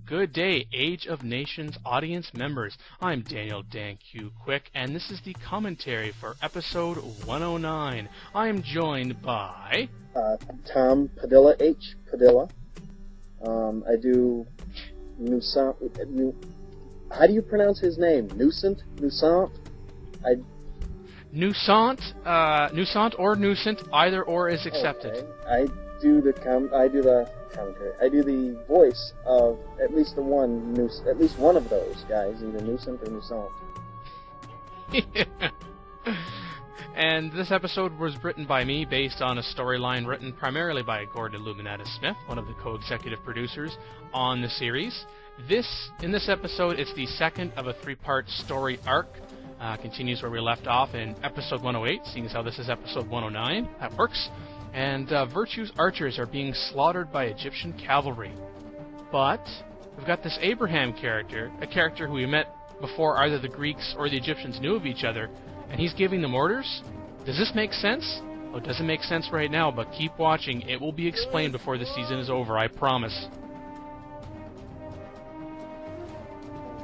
Good day, Age of Nations audience members. I'm Daniel DanQ Quick, and this is the commentary for episode 109. I am joined by... Tom Padilla, H. Padilla. I do... How do you pronounce his name? Nuisant? Nuisant? Nuisant, Nuisant or Nuisant, either or is accepted. Okay. I do the commentary. I do the voice of at least one of those guys, either Nuisant or Nuisant. And this episode was written by me based on a storyline written primarily by Gordon Illuminatus Smith, one of the co-executive producers on the series. In this episode, it's the second of a three-part story arc. Continues where we left off in episode 108, seeing as how this is episode 109. That works. And Virtue's archers are being slaughtered by Egyptian cavalry. But we've got this Abraham character, a character who we met before either the Greeks or the Egyptians knew of each other, and he's giving them orders? Does this make sense? Oh, it doesn't make sense right now, but keep watching. It will be explained before the season is over, I promise.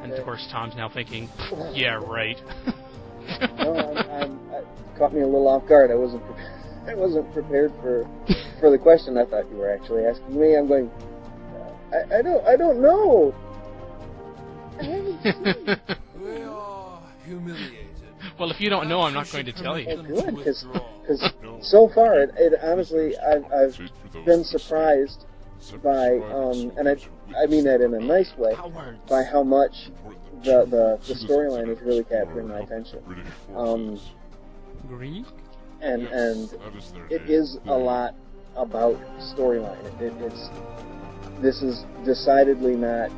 And of course, Tom's now thinking, yeah, right. It caught me a little off guard. I wasn't prepared for the question I thought you were actually asking me. I'm going, I don't know. We are humiliated. Well, if you don't know, I'm not going to tell you. Oh, good, because so far, it honestly, I've been surprised by, and I mean that in a nice way, by how much the storyline is really capturing my attention. Greek? And it is a lot about storyline. This is decidedly not,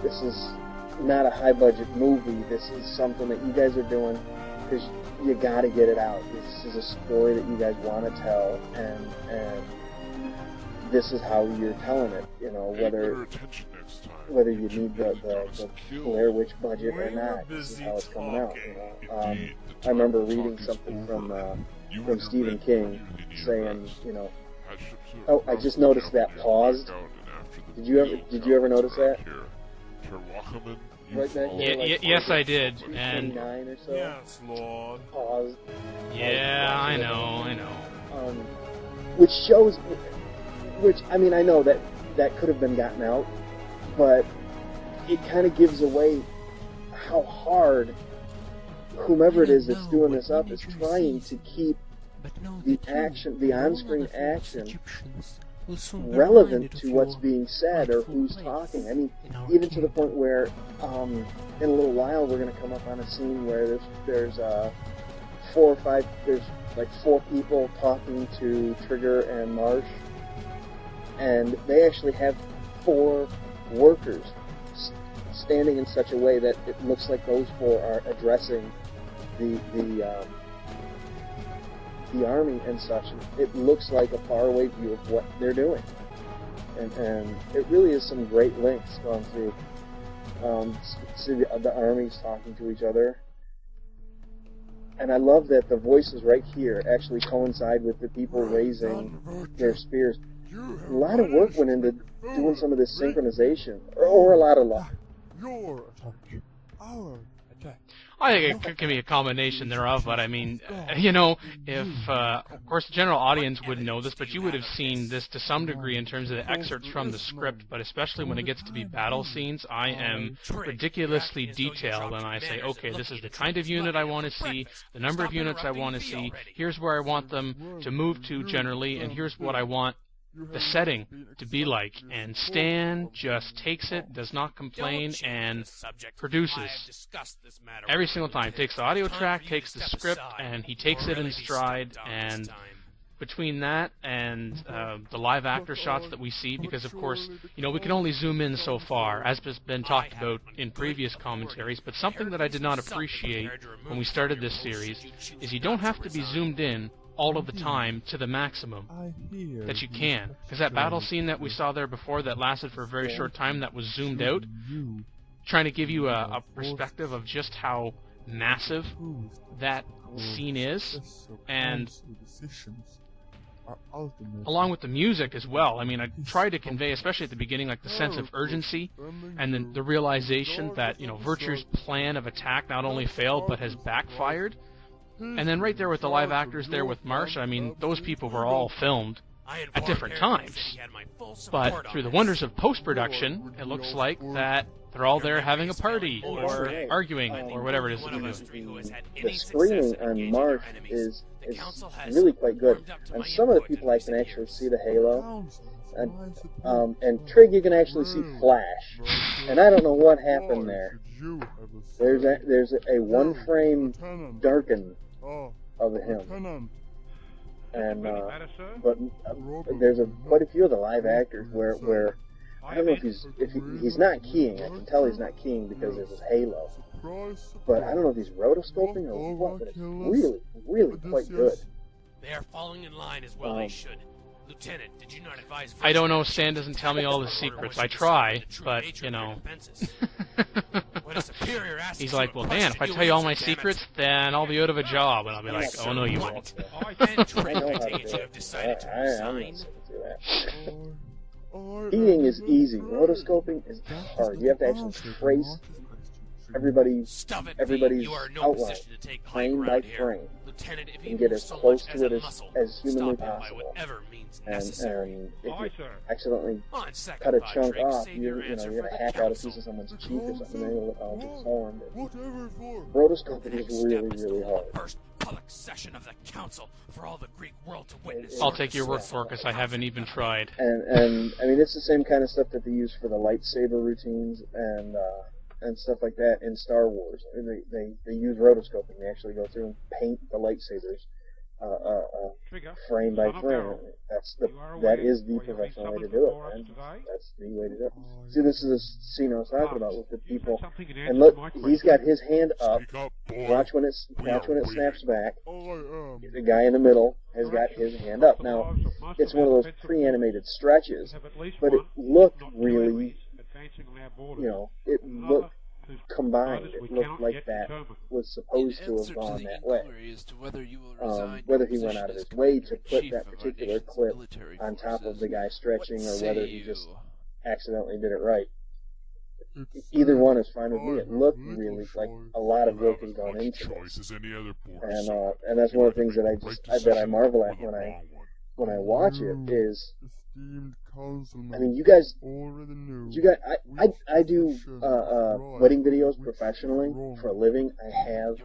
this is not a high budget movie. This is something that you guys are doing because you got to get it out. This is a story that you guys want to tell, and this is how you're telling it. Whether you need the Blair Witch budget or not, this is how it's coming out. I remember reading something from Stephen King saying, oh, I just noticed that paused. Did you ever notice that? Right back there, yes, I did. And or so. Yes, Lord. Paused. Yeah, I know. Which shows, I mean, I know that could have been gotten out, but it kind of gives away how hard whomever it is that's doing this up is trying to keep the on-screen action relevant to what's being said or who's talking. I mean, even to the point where in a little while we're going to come up on a scene where there's 4 people talking to Trigger and Marsh, and they actually have 4 workers standing in such a way that it looks like those 4 are addressing the army and such. It looks like a faraway view of what they're doing, and it really is some great links going through. See the armies talking to each other, and I love that the voices right here actually coincide with the people raising their spears. A lot of work went into doing some of this synchronization, or a lot of luck. Your attack. Our attack. I think it can be a combination thereof, but I mean, if, of course, the general audience wouldn't know this, but you would have seen this to some degree in terms of the excerpts from the script, but especially when it gets to be battle scenes, I am ridiculously detailed, and I say, okay, this is the kind of unit I want to see, the number of units I want to see, here's where I want them to move to generally, and here's what I want the setting to be like. And Stan just takes it, does not complain, and produces every single time. Takes the audio track, takes the script, and he takes it in stride. And between that and the live actor shots that we see, because of course, we can only zoom in so far, as has been talked about in previous commentaries, but something that I did not appreciate when we started this series is you don't have to be zoomed in all of the time to the maximum that you can. Because that battle scene that we saw there before that lasted for a very short time that was zoomed out, trying to give you a perspective of just how massive that scene is, and along with the music as well. I mean, I tried to convey, especially at the beginning, like the sense of urgency, and then the realization that, you know, Virtue's plan of attack not only failed but has backfired. And then right there with the live actors there with Marsha, I mean, those people were all filmed at different times. But through the wonders of post-production, it looks like that they're all there having a party, or arguing, or whatever it is that they're doing. The screening on Marsh is really quite good. And some of the people I can actually see the halo. And Trig, you can actually see Flash. And I don't know what happened there. There's a one-frame darken of him. And but there's quite a few of the live actors where I don't know if he's not keying. I can tell he's not keying because there's his halo. But I don't know if he's rotoscoping or what. But it's really quite good. They are falling in line as well they should. Lieutenant, did you not advise? I don't know. Stan doesn't tell me all the secrets. I try, but you know. He's like, well, Dan, if I tell you all my secrets, then I'll be out of a job, and I'll be like, oh no, you won't. I know how to do it. Keying is easy. Rotoscoping is hard. You have to actually trace everybody's outline, frame by frame, and get as close to it as humanly possible. And if you accidentally cut a chunk off, you're gonna hack out a piece of someone's cheek or something, and you'll look all deformed. Rotoscoping is really hard. I'll take your word for it, because I haven't even tried. And I mean, it's the same kind of stuff that they use for the lightsaber routines and stuff like that in Star Wars. I mean, they use rotoscoping. They actually go through and paint the lightsabers frame by frame. That is the professional way to do it, man. That's the way to do it. See, this is a scene I was talking about with the people. And look, he's got his hand up. Watch when it snaps back. The guy in the middle has got his hand up. Now, it's one of those pre-animated stretches, but it looked really, it looked combined. It looked like that was supposed to have gone that way. Whether he went out of his way to put that particular clip on top of the guy stretching, or whether he just accidentally did it right. Either one is fine with me. It looked really like a lot of work has gone into this, and that's one of the things that I marvel at when I watch it is. I mean, I do wedding videos professionally for a living. I have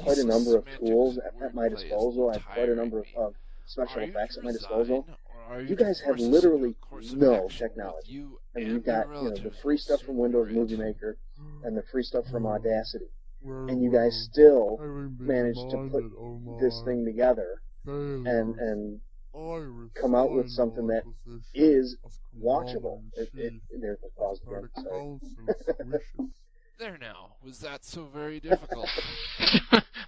quite a number of tools at my disposal. I have quite a number of special effects at my disposal. You guys have literally no technology. I mean, you've got the free stuff from Windows Movie Maker and the free stuff from Audacity, and you guys still managed to put this thing together and come out with something that is watchable. There's a pause again. Sorry. There now. Was that so very difficult?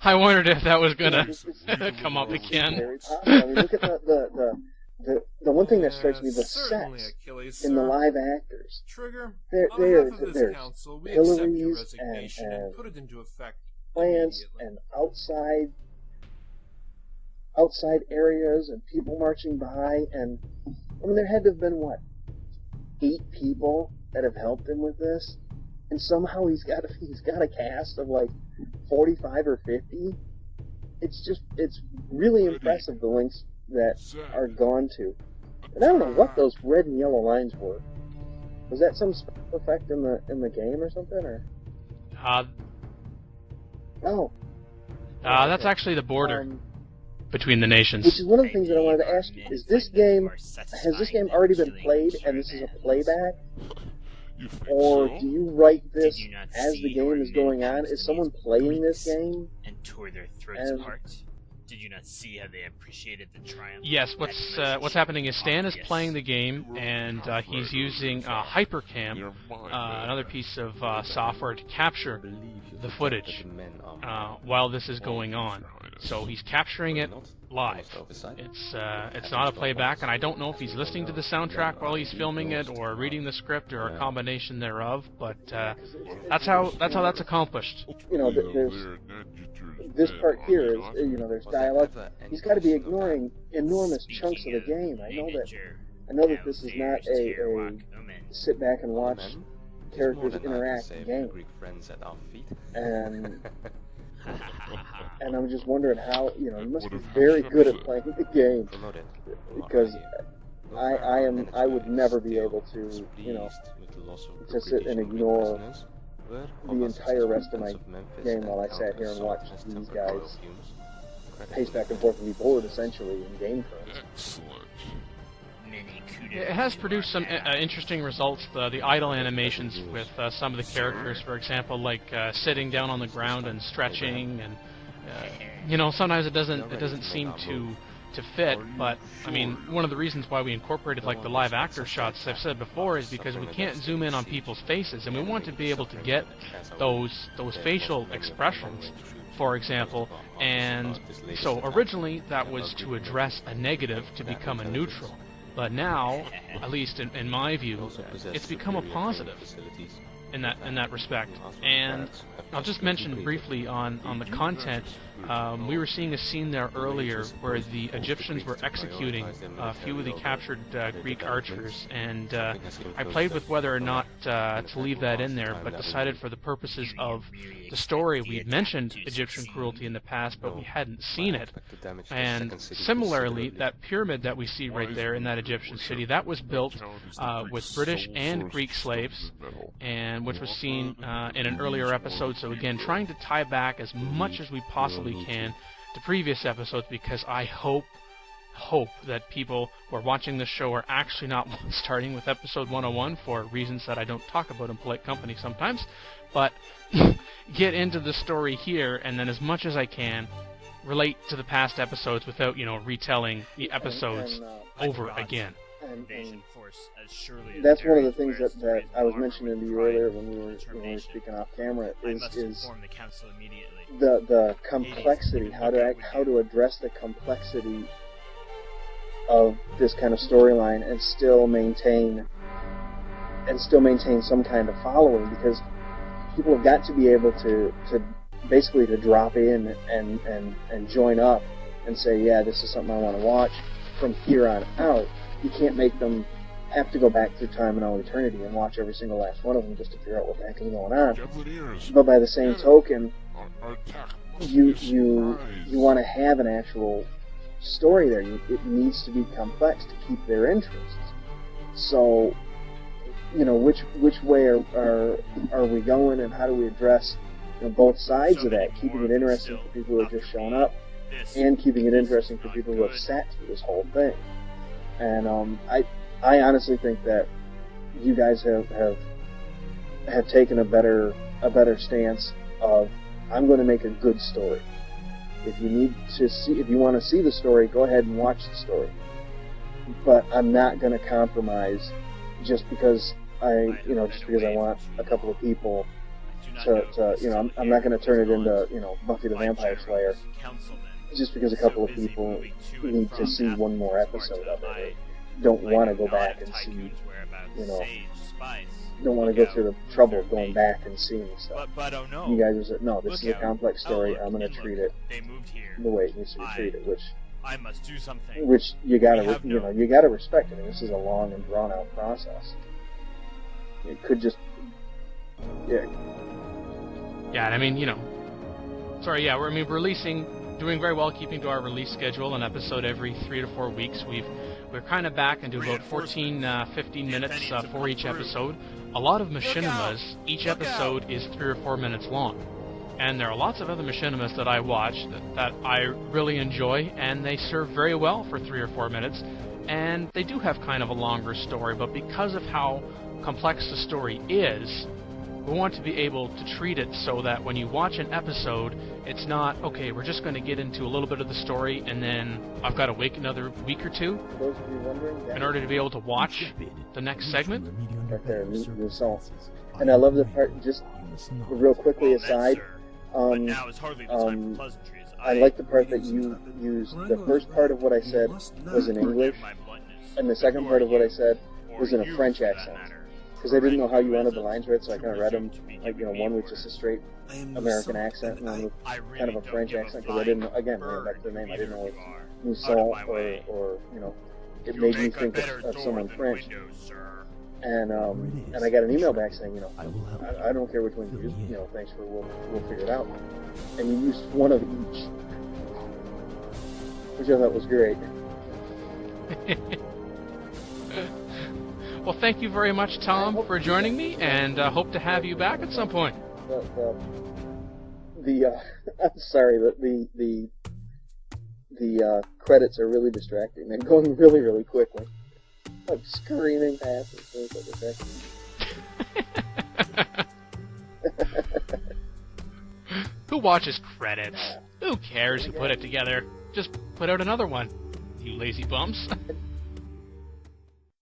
I wondered if that was gonna come up again. Very possible. I mean, look at the one thing that strikes me, the sets in the live actors. There's pillories and plants and outside areas and people marching by, and I mean, there had to have been 8 people that have helped him with this, and somehow he's got a cast of like 45 or 50. It's really impressive, the lengths that are gone to. And I don't know what those red and yellow lines were. Was that some special effect in the game or something, or? No. That's actually the border between the nations. Which is one of the things that I wanted to ask you. Has this game already been played and this is a playback? Or do you write this as the game is going on? Is someone playing this game? And tore their throats apart? Did you not see how they appreciated the triumph? Yes, what's happening is Stan is playing the game, and he's using HyperCam, another piece of software to capture the footage while this is going on. So he's capturing it live. It's not a playback, and I don't know if he's listening to the soundtrack while he's filming it, or reading the script, or a combination thereof. But that's how that's accomplished. You know, there's this part here is, you know, there's dialogue. He's got to be ignoring enormous chunks of the game. I know that this is not a sit back and watch characters interact game. And I'm just wondering how, you know, he must be very good at playing the game, because I would never be able to, you know, to sit and ignore the entire rest of my game while I sat here and watched these guys pace back and forth and be bored, essentially, in game terms. It has produced some interesting results. The idle animations with some of the characters, for example, like sitting down on the ground and stretching, and you know, sometimes it doesn't seem to fit. But I mean, one of the reasons why we incorporated like the live actor shots, as I've said before, is because we can't zoom in on people's faces, and we want to be able to get those facial expressions, for example. And so originally that was to address a negative to become a neutral. But now, at least in my view, it's become a positive in that respect. And I'll just mention briefly on the content. We were seeing a scene there earlier where the Egyptians were executing a few of the captured Greek archers, and I played with whether or not to leave that in there, but decided for the purposes of the story, we had mentioned Egyptian cruelty in the past, but we hadn't seen it. And similarly, that pyramid that we see right there in that Egyptian city, that was built with British and Greek slaves, and which was seen in an earlier episode. So again, trying to tie back as much as we possibly can to previous episodes, because I hope that people who are watching this show are actually not starting with episode 101 for reasons that I don't talk about in polite company sometimes, but get into the story here, and then as much as I can relate to the past episodes without, you know, retelling the episodes over again. That's one of the things that I was mentioning to you earlier when we were speaking off camera, is the complexity, how to address the complexity of this kind of storyline and still maintain some kind of following, because people have got to be able to basically to drop in and join up and say, yeah, this is something I want to watch from here on out. You can't make them have to go back through time and all eternity and watch every single last one of them just to figure out what the heck is going on. But by the same token, you want to have an actual story there. It needs to be complex to keep their interests. So, you know, which way are we going, and how do we address, you know, both sides of that, keeping it interesting for people who are just showing up, and keeping it interesting for people who have sat through this whole thing. And I honestly think that you guys have taken a better stance of, I'm going to make a good story. If you want to see the story, go ahead and watch the story. But I'm not going to compromise just because I want a couple of people to you know, I'm not going to turn it into, you know, Buffy the Vampire Slayer just because a couple of people need to see one more episode of it. Don't want to go back and see, you know, don't want to go through the trouble of going back and seeing stuff. You guys are saying, no, this is a complex story. I'm going to treat it the way it needs to be treated, which you gotta, you gotta respect. I mean, this is a long and drawn out process. It could just, yeah. Yeah, I mean, you know, sorry, yeah, we're doing very well, keeping to our release schedule, an episode every 3 to 4 weeks. We're kind of back into about 15 minutes for each episode. A lot of machinimas. Each episode is 3 or 4 minutes long. And there are lots of other machinimas that I watch that I really enjoy, and they serve very well for 3 or 4 minutes. And they do have kind of a longer story, but because of how complex the story is, we want to be able to treat it so that when you watch an episode, it's not, okay, we're just going to get into a little bit of the story, and then I've got to wait another week or two in order to be able to watch the next segment. Right there, and I love the part, just real quickly aside, but now is hardly the time for pleasantries. I like the part that you used. The first part of what I said was in English, and the second part of what I said was in a French accent. Because I didn't know how you wanted the lines read, so I kind of read them, like, you know, one with just a straight American accent, and one with kind of a French accent, because I didn't know, again, going back to the name, I didn't know if Mousson or, you know, it made me think of someone French. And I got an email back saying, you know, I don't care which one you use, you know, thanks for, we'll figure it out. And you used one of each, which I thought was great. Well, thank you very much, Tom, for joining me, and hope to have you back at some point. I'm sorry, but the credits are really distracting. They're going really, really quickly. I'm screaming past it, so it's distracting. Who watches credits? Who cares who put it together? Just put out another one, you lazy bumps.